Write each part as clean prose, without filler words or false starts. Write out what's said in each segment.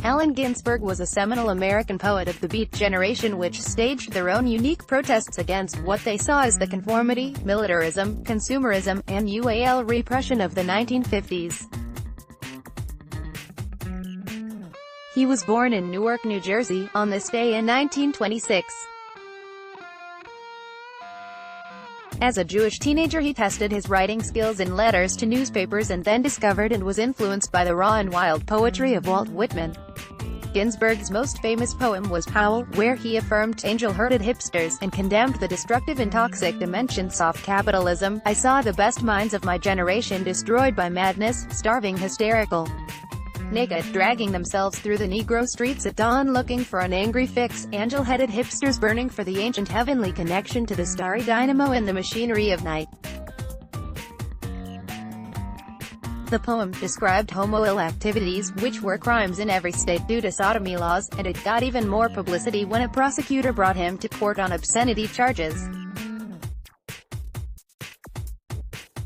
Allen Ginsberg was a seminal American poet of the Beat generation which staged their own unique protests against what they saw as the conformity, militarism, consumerism, and UAL repression of the 1950s. He was born in Newark, New Jersey, on this day in 1926. As a Jewish teenager he tested his writing skills in letters to newspapers and then discovered and was influenced by the raw and wild poetry of Walt Whitman. Ginsberg's most famous poem was Howl, where he affirmed angel-hearted hipsters, and condemned the destructive and toxic dimensions of capitalism. I saw the best minds of my generation destroyed by madness, starving, hysterical, naked, dragging themselves through the Negro streets at dawn looking for an angry fix, angel-headed hipsters burning for the ancient heavenly connection to the starry dynamo in the machinery of night. The poem described homoil activities, which were crimes in every state due to sodomy laws, and it got even more publicity when a prosecutor brought him to court on obscenity charges.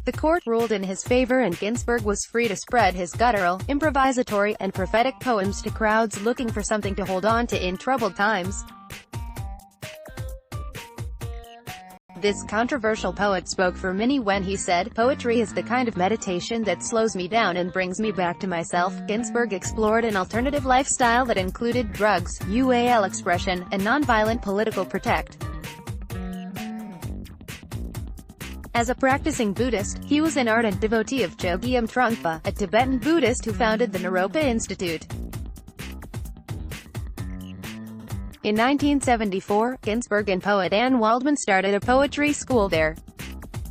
The court ruled in his favor and Ginsberg was free to spread his guttural, improvisatory, and prophetic poems to crowds looking for something to hold on to in troubled times. This controversial poet spoke for many when he said, "Poetry is the kind of meditation that slows me down and brings me back to myself." Ginsberg explored an alternative lifestyle that included drugs, UAL expression, and nonviolent political protest. As a practicing Buddhist, he was an ardent devotee of Chogyam Trungpa, a Tibetan Buddhist who founded the Naropa Institute. In 1974, Ginsberg and poet Anne Waldman started a poetry school there.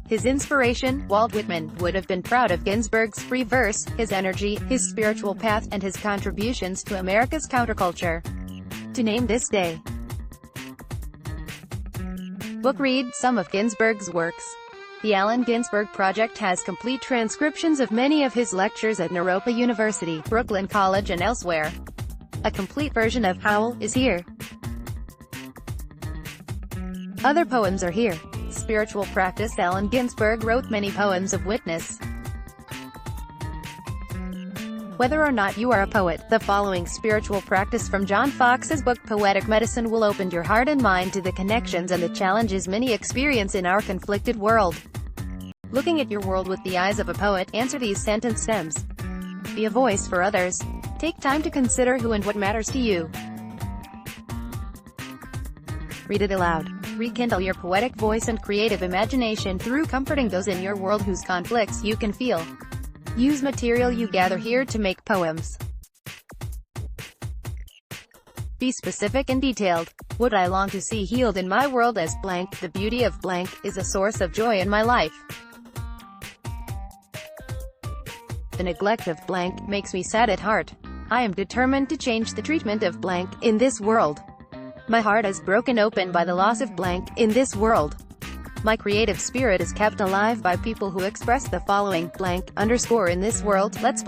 His inspiration, Walt Whitman, would have been proud of Ginsberg's free verse, his energy, his spiritual path, and his contributions to America's counterculture. To name this day. Book read some of Ginsberg's works. The Allen Ginsberg Project has complete transcriptions of many of his lectures at Naropa University, Brooklyn College and elsewhere. A complete version of Howl is here. Other poems are here. Spiritual practice. Allen Ginsberg wrote many poems of witness. Whether or not you are a poet, the following spiritual practice from John Fox's book Poetic Medicine will open your heart and mind to the connections and the challenges many experience in our conflicted world. Looking at your world with the eyes of a poet, answer these sentence stems. Be a voice for others. Take time to consider who and what matters to you. Read it aloud. Rekindle your poetic voice and creative imagination through comforting those in your world whose conflicts you can feel. Use material you gather here to make poems. Be specific and detailed. What I long to see healed in my world as blank, the beauty of blank, is a source of joy in my life. The neglect of blank makes me sad at heart. I am determined to change the treatment of blank in this world. My heart is broken open by the loss of blank in this world. My creative spirit is kept alive by people who express the following blank _ in this world. Let's